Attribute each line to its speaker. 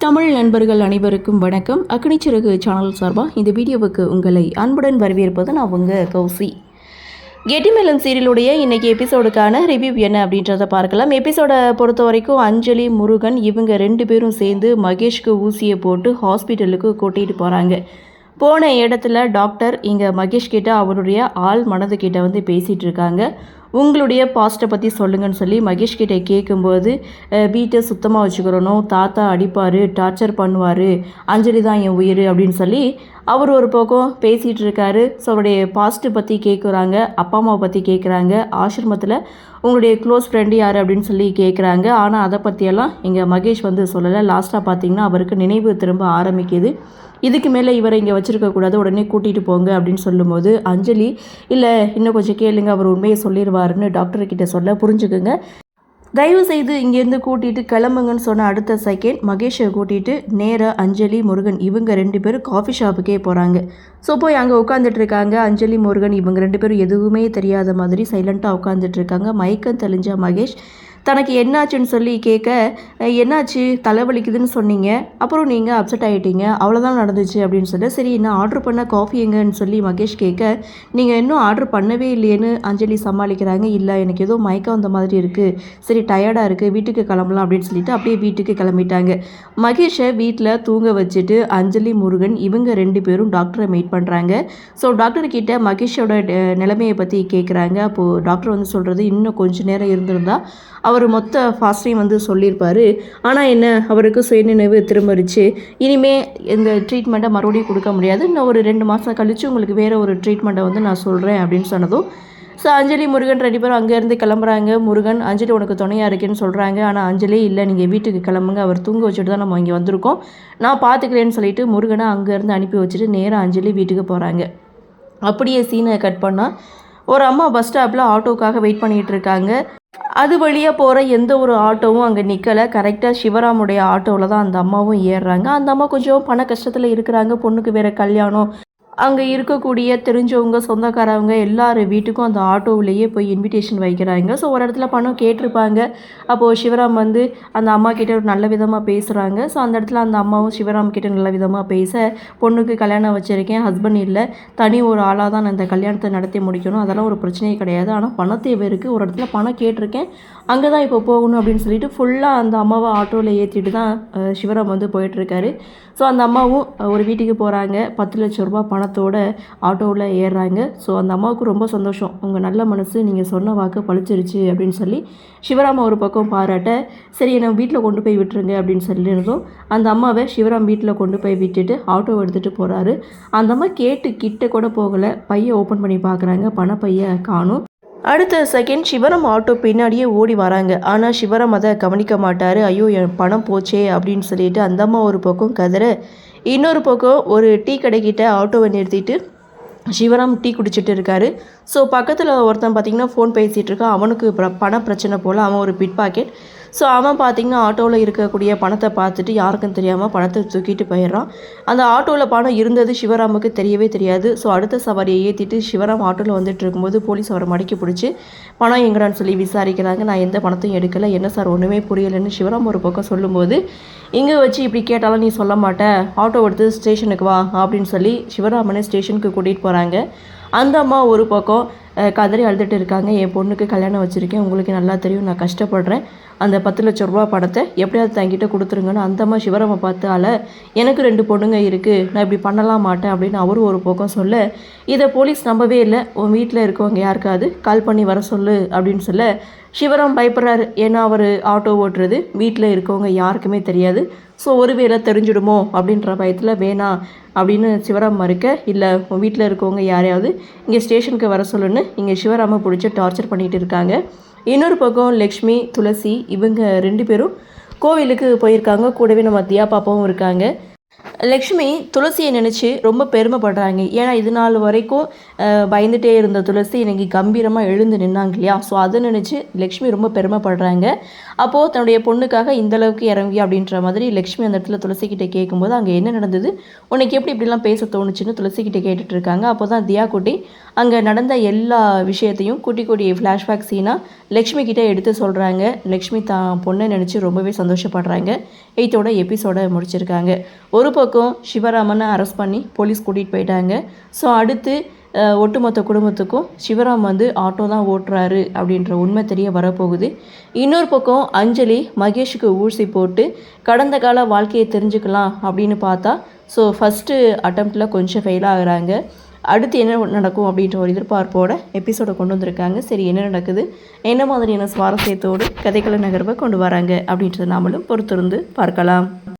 Speaker 1: தமிழ் நண்பர்கள் அனைவருக்கும் வணக்கம். அக்னிச்சிறகு சேனல் சார்பாக இந்த வீடியோவுக்கு உங்களை அன்புடன் வரவேற்பது நான் உங்கள் கௌசி. கெட்டிமெலன் சீரியலுடைய இன்றைக்கி எபிசோடுக்கான ரிவ்யூ என்ன அப்படின்றத பார்க்கலாம். எபிசோடை பொறுத்த வரைக்கும் அஞ்சலி, முருகன் இவங்க 2 பேரும் சேர்ந்து மகேஷ்க்கு ஊசியை போட்டு ஹாஸ்பிட்டலுக்கு கூட்டிகிட்டு போகிறாங்க. போன இடத்துல டாக்டர் இங்கே மகேஷ் கிட்ட அவருடைய ஆள் மனதுக்கிட்ட வந்து பேசிகிட்டு இருக்காங்க. உங்களுடைய பாஸ்ட்டை பற்றி சொல்லுங்கன்னு சொல்லி மகேஷ் கிட்டே கேட்கும்போது வீட்டை சுத்தமாக வச்சுக்கிறணும், தாத்தா அடிப்பார், டார்ச்சர் பண்ணுவார், அஞ்சலி தான் என் உயிர் அப்படின்னு சொல்லி அவர் ஒரு பக்கம் பேசிகிட்டு இருக்காரு. ஸோ அவருடைய பாஸ்ட்டு பற்றி கேட்குறாங்க, அப்பா அம்மாவை பற்றி கேட்குறாங்க, ஆசிரமத்தில் உங்களுடைய க்ளோஸ் ஃப்ரெண்டு யார் அப்படின்னு சொல்லி கேட்குறாங்க. ஆனால் அதை பற்றியெல்லாம் இங்கே மகேஷ் வந்து சொல்லலை. லாஸ்ட்டாக பார்த்திங்கன்னா அவருக்கு நினைவு திரும்ப ஆரம்பிக்குது. இதுக்கு மேலே இவரை இங்கே வச்சுருக்கக்கூடாது, உடனே கூட்டிகிட்டு போங்க அப்படின்னு சொல்லும்போது அஞ்சலி இல்லை இன்னும் கொஞ்சம் கேளுங்க, அவர் உண்மையை சொல்லிடுவாருன்னு டாக்டர்கிட்ட சொல்ல புரிஞ்சுக்குங்க, தயவு செய்து இங்கேருந்து கூட்டிகிட்டு கிளம்புங்கன்னு சொன்ன அடுத்த செகண்ட் மகேஷை கூட்டிகிட்டு நேராக அஞ்சலி, முருகன் இவங்க 2 பேரும் காஃபி ஷாப்புக்கே போகிறாங்க. ஸோ போய் அங்கே உட்காந்துட்ருக்காங்க. அஞ்சலி, முருகன் இவங்க 2 பேரும் எதுவுமே தெரியாத மாதிரி சைலண்ட்டாக உட்காந்துட்ருக்காங்க. மயக்கம் தெளிஞ்ச மகேஷ் தனக்கு என்னாச்சுன்னு சொல்லி கேட்க, என்னாச்சு, தலைவலிக்குதுன்னு சொன்னீங்க, அப்புறம் நீங்கள் அப்செட் ஆகிட்டீங்க, அவ்வளோதான் நடந்துச்சு அப்படின்னு சொல்லி, சரி நான் ஆர்டர் பண்ண காஃபி எங்கன்னு சொல்லி மகேஷ் கேட்க, நீங்கள் இன்னும் ஆர்டர் பண்ணவே இல்லையேன்னு அஞ்சலி சமாளிக்கிறாங்க. இல்லை எனக்கு ஏதோ மயக்கம் வந்த மாதிரி இருக்குது, சரி டயர்டாக இருக்குது, வீட்டுக்கு கிளம்பலாம் அப்படின்னு சொல்லிட்டு அப்படியே வீட்டுக்கு கிளம்பிட்டாங்க. மகேஷை வீட்டில் தூங்க வச்சுட்டு அஞ்சலி, முருகன் இவங்க 2 பேரும் டாக்டரை மீட் பண்ணுறாங்க. ஸோ டாக்டர்கிட்ட மகேஷோட நிலைமையை பற்றி கேட்குறாங்க. அப்போது டாக்டர் வந்து சொல்கிறது, இன்னும் கொஞ்சம் நேரம் இருந்திருந்தா அவர் மொத்த ஃபாஸ்ட்டையும் வந்து சொல்லியிருப்பார், ஆனால் என்ன அவருக்கு சுயநினைவு திரும்பிடுச்சு, இனிமேல் இந்த ட்ரீட்மெண்ட்டை மறுபடியும் கொடுக்க முடியாது, இன்னும் ஒரு 2 மாதம் கழித்து உங்களுக்கு வேறு ஒரு ட்ரீட்மெண்ட்டை வந்து நான் சொல்கிறேன் அப்படின்னு சொன்னதும் ஸோ அஞ்சலி, முருகன் 2 பேரும் அங்கேருந்து கிளம்புறாங்க. முருகன் அஞ்சலி உனக்கு துணையாக இருக்கேன்னு சொல்கிறாங்க. ஆனால் அஞ்சலி இல்லை, நீங்கள் வீட்டுக்கு கிளம்புங்க, அவர் தூங்க வச்சுட்டு தான் நம்ம இங்கே வந்திருக்கோம், நான் பார்த்துக்கிறேன்னு சொல்லிட்டு முருகனை அங்கேருந்து அனுப்பி வச்சுட்டு நேராக அஞ்சலி வீட்டுக்கு போகிறாங்க. அப்படியே சீனை கட் பண்ணால் ஒரு அம்மா பஸ் ஸ்டாப்பில் ஆட்டோக்காக வெயிட் பண்ணிகிட்டு இருக்காங்க. அது வழியாக போகிற எந்த ஒரு ஆட்டோவும் அங்கே நிற்கலை. கரெக்டாக சிவராமுடைய ஆட்டோவில் தான் அந்த அம்மாவும் ஏறுறாங்க. அந்த அம்மா கொஞ்சம் பண கஷ்டத்தில் இருக்கிறாங்க. பொண்ணுக்கு வேறு கல்யாணம், அங்கே இருக்கக்கூடிய தெரிஞ்சவங்க, சொந்தக்காரவங்க எல்லார் வீட்டுக்கும் அந்த ஆட்டோவிலேயே போய் இன்விடேஷன் வைக்கிறாங்க. ஸோ ஒரு இடத்துல பணம் கேட்டிருப்பாங்க. அப்போது சிவராம் வந்து அந்த அம்மா கிட்டே ஒரு நல்ல விதமாக பேசுகிறாங்க. ஸோ அந்த இடத்துல அந்த அம்மாவும் சிவராம் கிட்டே நல்ல விதமாக பேச, பொண்ணுக்கு கல்யாணம் வச்சுருக்கேன், ஹஸ்பண்ட் இல்லை, தனி ஒரு ஆளாக தான் நான் இந்த கல்யாணத்தை நடத்தி முடிக்கணும், அதெல்லாம் ஒரு பிரச்சனையே கிடையாது, ஆனால் பண தேவை இருக்குது, ஒரு இடத்துல பணம் கேட்டிருக்கேன், அங்கே தான் இப்போ போகணும் அப்படின்னு சொல்லிட்டு ஃபுல்லாக அந்த அம்மாவை ஆட்டோவில் ஏற்றிட்டு தான் சிவராம் வந்து போயிட்டுருக்காரு. ஸோ அந்த அம்மாவும் ஒரு வீட்டுக்கு போகிறாங்க. 10 லட்சம் ரூபா பணத்தோட ஆட்டோவில் ஏறுறாங்க. ஸோ அந்த அம்மாவுக்கு ரொம்ப சந்தோஷம், உங்கள் நல்ல மனசு, நீங்கள் சொன்ன வாக்கு பழிச்சிருச்சு அப்படின்னு சொல்லி சிவராம ஒரு பக்கம் பாராட்ட, சரி என்னை வீட்டில் கொண்டு போய் விட்டுருங்க அப்படின்னு சொல்லியிருந்தோம். அந்த அம்மாவை சிவராம் வீட்டில் கொண்டு போய் விட்டுட்டு ஆட்டோ எடுத்துகிட்டு போகிறாரு. அந்த அம்மா கேட்டு கிட்ட கூட போகலை, பையை ஓப்பன் பண்ணி பார்க்குறாங்க, பணப்பையை காணும். அடுத்த செகண்ட் சிவராம் ஆட்டோ பின்னாடியே ஓடி வராங்க. ஆனால் சிவராம் அதை கவனிக்க மாட்டார். ஐயோ என் பணம் போச்சே அப்படின்னு சொல்லிட்டு அந்த அம்மா ஒரு பக்கம் கதற, இன்னொரு பக்கம் ஒரு டீ கடைக்கிட்ட ஆட்டோவை நிறுத்திட்டு சிவராம் டீ குடிச்சிட்டு இருக்காரு. ஸோ பக்கத்தில் ஒருத்தன் பார்த்திங்கன்னா ஃபோன் பேசிகிட்டு இருக்கான். அவனுக்கு பண பிரச்சனை போல், அவன் ஒரு பிட் பாக்கெட். ஸோ அவன் பார்த்திங்கன்னா ஆட்டோவில் இருக்கக்கூடிய பணத்தை பார்த்துட்டு யாருக்கும் தெரியாமல் பணத்தை தூக்கிட்டு போயிடுறான். அந்த ஆட்டோவில் பணம் இருந்தது சிவராமுக்கு தெரியவே தெரியாது. ஸோ அடுத்த சவாரியை ஏற்றிட்டு சிவராம் ஆட்டோவில் வந்துட்டு இருக்கும்போது போலீஸ் அவரை மடக்கி பிடிச்சி பணம் எங்கடான்னு சொல்லி விசாரிக்கிறாங்க. நான் எந்த பணத்தையும் எடுக்கலை, என்ன சார் ஒன்றுமே புரியலைன்னு சிவராம் ஒரு பக்கம் சொல்லும்போது, இங்கே வச்சு இப்படி கேட்டாலும் நீ சொல்ல மாட்டேன், ஆட்டோ எடுத்து ஸ்டேஷனுக்கு வா அப்படின்னு சொல்லி சிவராமனை ஸ்டேஷனுக்கு கூட்டிகிட்டு போகிறாங்க. அந்த அம்மா ஒரு பக்கம் கதறி அழுதுட்டு இருக்காங்க, என் பொண்ணுக்கு கல்யாணம் வச்சுருக்கேன், உங்களுக்கு நல்லா தெரியும், நான் கஷ்டப்படுறேன், அந்த 10 லட்சம் ரூபா பணத்தை எப்படியாவது தங்கிட்ட கொடுத்துருங்கன்னு அந்த அம்மா சிவராமை பார்த்தால, எனக்கு 2 பொண்ணுங்க இருக்குது, நான் இப்படி பண்ணலாம் மாட்டேன் அப்படின்னு அவரும் ஒரு பக்கம் சொல்ல, இதை போலீஸ் நம்பவே இல்லை, உன் வீட்டில் இருக்கவங்க யாருக்காவது கால் பண்ணி வர சொல்லு அப்படின்னு சொல்ல சிவராம் பயப்படுறாரு. ஏன்னா அவர் ஆட்டோ ஓட்டுறது வீட்டில் இருக்கவங்க யாருக்குமே தெரியாது. ஸோ ஒருவேளை தெரிஞ்சிடுமோ அப்படின்ற பயத்தில் வேணாம் அப்படின்னு சிவராம் மறுக்க, இல்லை உன் வீட்டில் இருக்கவங்க யாரையாவது இங்கே ஸ்டேஷனுக்கு வர சொல்லுன்னு இங்கே சிவராமை பிடிச்சி டார்ச்சர் பண்ணிகிட்டு இருக்காங்க. இன்னொரு பக்கம் லக்ஷ்மி, துளசி இவங்க 2 பேரும் கோவிலுக்கு போயிருக்காங்க. கூடவே நம்ம தியா பாப்பாவும் இருக்காங்க. லக்ஷ்மி துளசியை நினச்சி ரொம்ப பெருமைப்படுறாங்க. ஏன்னா இது நாள் வரைக்கும் பயந்துகிட்டே இருந்த துளசி இன்னைக்கு கம்பீரமாக எழுந்து நின்னாங்க இல்லையா? ஸோ அதை நினச்சி லக்ஷ்மி ரொம்ப பெருமைப்படுறாங்க. அப்போது தன்னுடைய பொண்ணுக்காக இந்தளவுக்கு இறங்கி அப்படின்ற மாதிரி லக்ஷ்மி அந்த இடத்துல துளசிக்கிட்ட கேட்கும்போது அங்கே என்ன நடந்தது, உனக்கு எப்படி இப்படிலாம் பேச தோணுச்சுன்னு துளசிக்கிட்ட கேட்டுட்டு இருக்காங்க. அப்போ தான் தியா குட்டி அங்கே நடந்த எல்லா விஷயத்தையும் குட்டி குட்டி ஃப்ளாஷ்பேக் சீனாக லக்ஷ்மி கிட்டே எடுத்து சொல்கிறாங்க. லக்ஷ்மி தான் பொண்ணை நினச்சி ரொம்பவே சந்தோஷப்படுறாங்க. 8th எபிசோட முடிச்சிருக்காங்க. ஒரு பக்கம் சிவராமனை அரெஸ்ட் பண்ணி போலீஸ் கூட்டிகிட்டு போயிட்டாங்க. ஸோ அடுத்து ஒட்டுமொத்த குடும்பத்துக்கும் சிவராம் வந்து ஆட்டோ தான் ஓட்டுறாரு அப்படின்ற உண்மை தெரிய வரப்போகுது. இன்னொரு பக்கம் அஞ்சலி மகேஷுக்கு ஊசி போட்டு கடந்த கால வாழ்க்கையை தெரிஞ்சுக்கலாம் அப்படின்னு பார்த்தா ஸோ ஃபஸ்ட்டு அட்டம்ப்டில் கொஞ்சம் ஃபெயில் ஆகுறாங்க. அடுத்து என்ன நடக்கும் அப்படின்ற ஒரு எதிர்பார்ப்போட எபிசோடை கொண்டு வந்திருக்காங்க. சரி, என்ன நடக்குது, என்ன மாதிரியான சுவாரஸ்யத்தோடு கதைக்கள நகர்வை கொண்டு வராங்க அப்படின்றத நாமளும் பொறுத்திருந்து பார்க்கலாம்.